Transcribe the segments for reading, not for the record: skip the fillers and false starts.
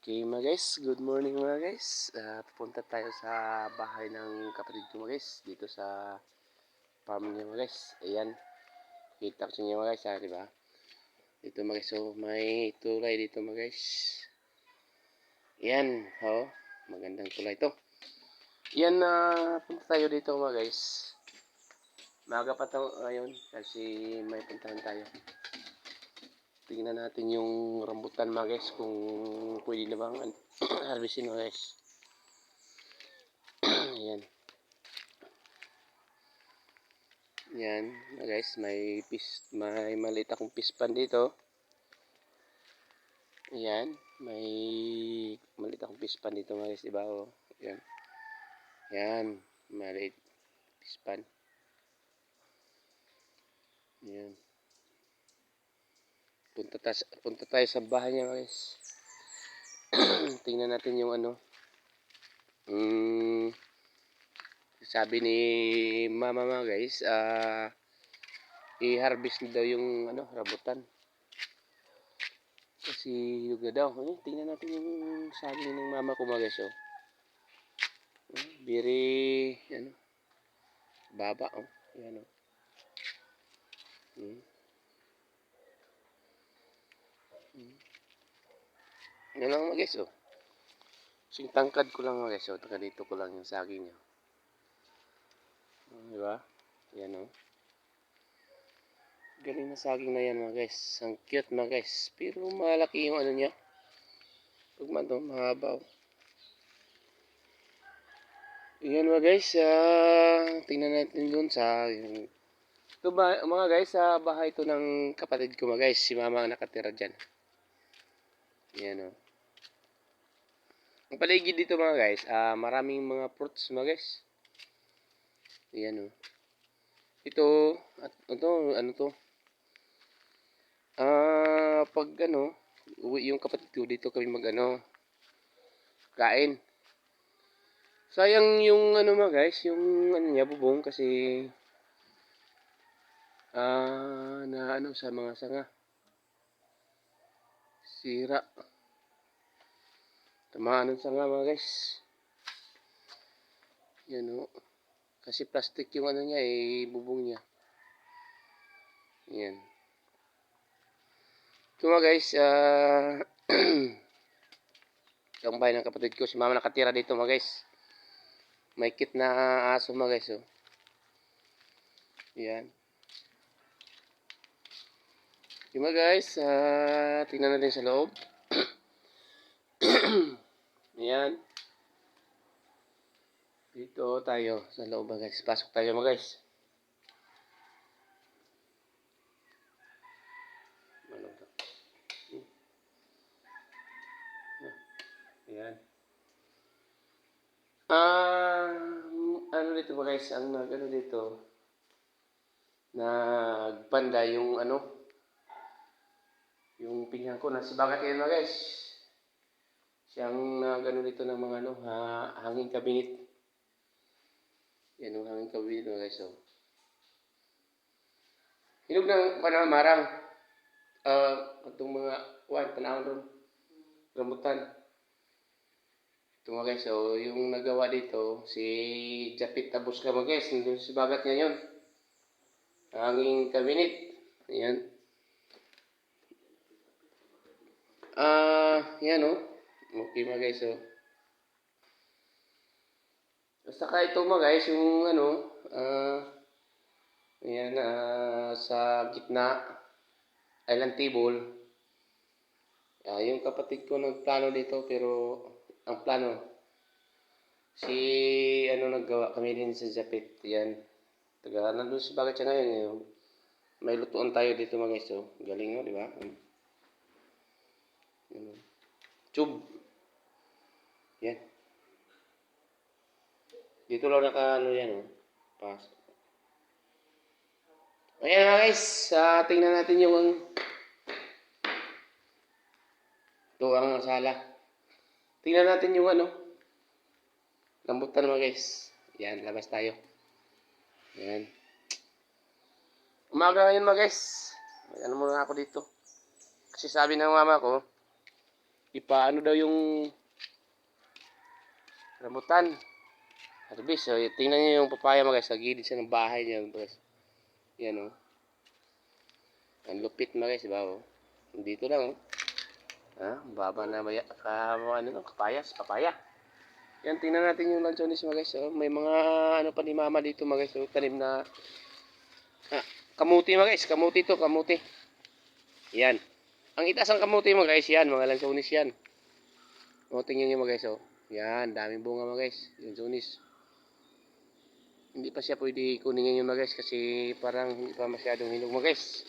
Okay mga guys, good morning mga guys. Pupunta tayo sa bahay ng kapatid ko mga guys. Dito sa farm niya mga guys. Ayan, kita ko sa inyo mga guys ha, diba? Dito mga guys, so may tulay dito mga guys. Ayan, magandang tulay to. Ayan, punta tayo dito mga guys. Maaga pa tayo ngayon kasi may puntahan tayo. Tingnan natin yung rambutan mga guys kung pwede na bang harvestin mga guys. Ayan. Yan guys, may maliit akong pispan dito. Ayan, may maliit akong pispan dito mga guys, diba? Oh, yan. Yan, maliit pispan. Yan. Punta tayo sa bahay niya guys. Tingnan natin yung ano. Sabi ni mama mga guys, i-harvest na daw yung ano, rambutan. Kasi yung daw. Tingnan natin yung saging ng mama ko mga guys. Oh. Very, ano, baba. Oh. Yan oh. Yan lang mga guys. Oh. Sing tangkad ko lang mga guys. Oh. Taka dito ko lang yung saging niya. Diba? Yan oh. Galing na saging na yan mga guys. Ang cute mga guys. Pero malaki yung ano niya. Pag man to, mahaba oh. Yan mga guys. Tingnan natin dun sa ito ba, mga guys, sa bahay to ng kapatid ko mga guys. Si mama ang nakatira dyan. Yan oh. Ang paligid dito mga guys, maraming mga fruits mga guys. Yan oh. Ito, ano to? Pag ano, uwi yung kapatid ko dito kami kain. Sayang yung ano mga guys, yung ano niya bubong kasi na ano sa mga sanga. Sira. Tamaan ng sanga mga guys. Yan o. Kasi plastic yung ano niya bubong niya. Yan. Ito mga guys, yung bahay ng kapatid ko, si mama nakatira dito mga guys. May kit na aso mga guys oh. Yan. Yung mga guys, tingnan natin sa loob. Yan. Dito tayo sa loob mga guys. Pasok tayo mga guys. Yan. Ano dito mga guys, ang ano dito, nagpanda yung ano, yung pinggan ko, nasa bagat yan mga guys. Siyang gano dito ng mga ano, hanging cabinet. Yan yung hanging cabinet mga guys. Oh. Hinog ng panamarang, itong mga tanawon ron, rambutan. Ito mga guys, so yung nagawa dito, si Japit Tabus ka mga guys, nandun si bagat niya yun. Hanging cabinet. Ayan. Yan o. Okay mga guys o. Saka ito mga guys, yung ano, ayan, sa gitna, island table. Yung kapatid ko nagplano dito pero ang plano, si ano naggawa kami din sa Japit. Yan. Nandun si bagat siya ngayon. Yung, may lutuan tayo dito mga guys o. Galing o, di ba? Tube. Yan. Dito lang naka-ano yan, oh. Pas. Ayan mga guys, tingnan natin yung ito ang sala. Tingnan natin yung ano, rambutan mga guys. Yan, labas tayo. Yan. Umaga ngayon mga guys. May ano muna ako dito. Kasi sabi ng mama ko, ipaano daw yung rambutan. Harvest. So, tingnan niyo yung papaya mga guys. Sa gilid siya ng bahay niya mga guys. Yan oh. Ang lupit mga guys, diba oh. Dito lang oh. Ha? Baba na maya. Ano to? Papaya. Yan, tingnan natin yung lansones mga guys. Oh. May mga ano pa ni mama dito mga guys. Oh. Tanim na kamuti mga guys. Kamuti to, kamuti. Yan. Ang itaas ng kamuti mga guys, yan. Mga lansones yan. O, tingnan nyo mga guys. Oh. Yan, daming bunga mga guys. Lansones. Hindi pa siya pwede kunin ngayon mga guys kasi parang hindi pa masyadong hinog mga guys.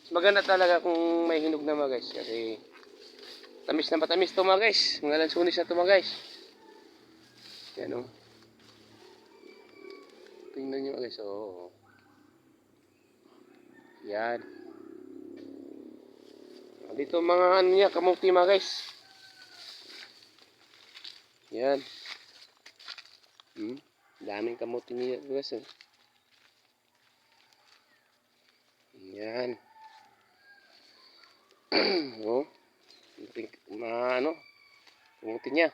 Mas maganda talaga kung may hinog na mga guys kasi tamis na matamis to mga guys. Mga lansones na to mga guys. Yan o. Tingnan nyo mga guys. Oh. Yan. Dito mga ano niya, kamuti mga guys. Yan. Daming kamuti niya guys. Oh. Yan. Oh. Ano? Kamuti niya.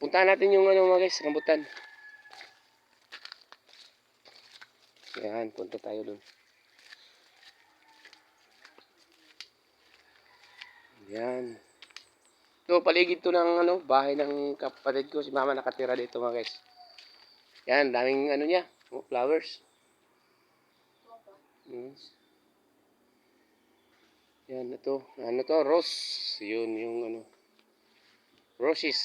Puntahan natin yung ano mga guys, rambutan. Yan, punta tayo dun. Yan. Ito, paligid to ng ano, bahay ng kapatid ko. Si mama nakatira dito mga guys. Yan, daming ano niya. Oh, flowers. Yan, ito. Ano to? Rose. Yun, yung ano. Roses.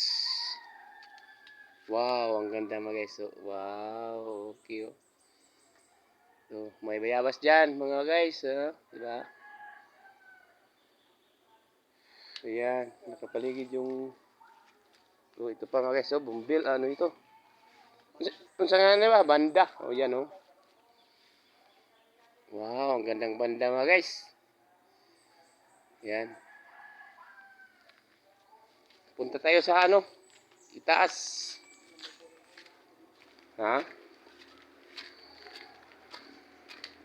Wow, ang ganda mga guys. Oh, wow, okay. Oh. So, may bayabas dyan mga guys. Diba? Ayan, nakapaligid yung ito pa mga guys, bumbil, ano ito? Kung saan nga ba? Banda. O yan oh. Wow, ang gandang banda mga guys. Yan. Punta tayo sa ano? Itaas. Ha?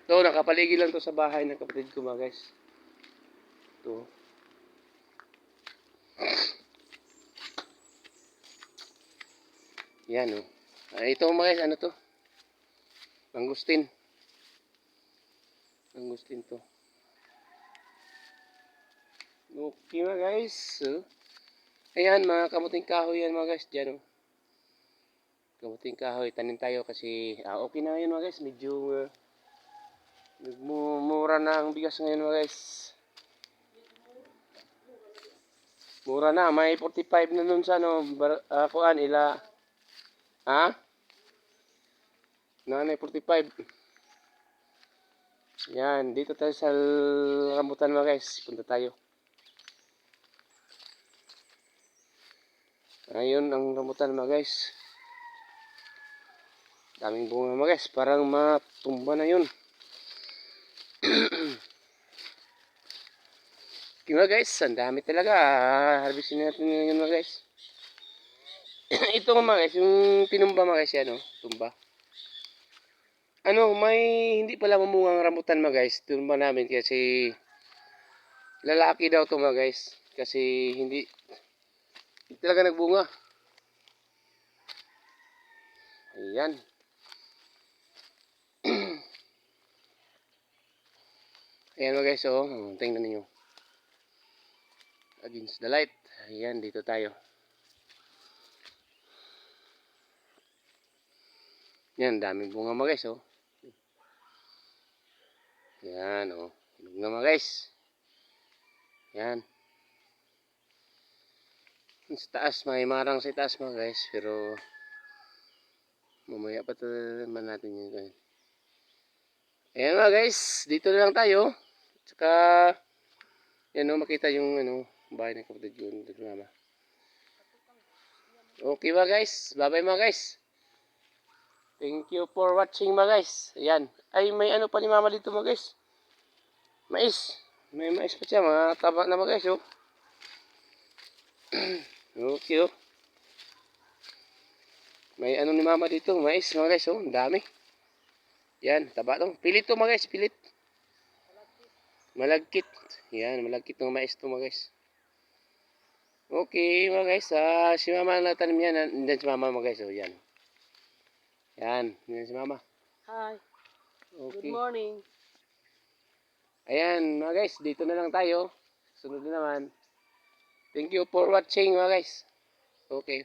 Ito, nakapaligid lang to sa bahay ng kapatid ko mga guys. Ito. Yan oh. Ito mga guys, ano to? Mangustin. Mangustin to. Okay mga guys. Ayan, mga kamuting kahoy yan mga guys. Diyan oh. Kamuting kahoy. Tanim tayo kasi okay na yun mga guys. Medyo mura na ang bigas ngayon mga guys. Mura na. May 45 na nun sa ano. Kuan ila. Ha? Nanay 45. Yan. Dito tayo sa rambutan mga guys. Punta tayo. Ayun ang rambutan mga guys. Daming bunga mga guys. Parang matumba na yun. Okay mga guys. Ang dami talaga. Harvestin natin ngayon mga guys. Ito mga guys. Yung tinumba mga guys yan. Tumba. Ano, may hindi pala mamungang rambutan mga guys. Tumba namin kasi lalaki daw to mga guys. Kasi hindi talaga nagbunga. Ayan. Ayan mga guys, tingnan niyo. Against the light. Ayan, dito tayo. Yan, daming bunga mga guys, Yan, hinog na mga guys. Yan. Sa taas, may marang sa taas mga guys, pero mamaya pa naman natin yun guys. Ayan mga guys, dito na lang tayo. Tsaka, yan makita yung bahay ng kapatid ko. Okay mga guys, bye bye mga guys. Thank you for watching mga guys. Ayan. Ay, may ano pa ni mama dito mga guys. Mais. May mais pa siya. Mga taba na mga guys. Okay May ano ni mama dito. Mais mga guys. Ang dami. Yan. Taba to. Pilit to mga guys. Pilit. Malagkit. Yan, malagkit ng mais to mga guys. Okay mga guys, si mama ang natanim yan. Nandiyan si mama mga guys. Oh, yan. Yan, nandiyan si mama. Hi. Good Okay. morning. Ayan mga guys, dito na lang tayo. Sunod na naman. Thank you for watching mga guys. Okay.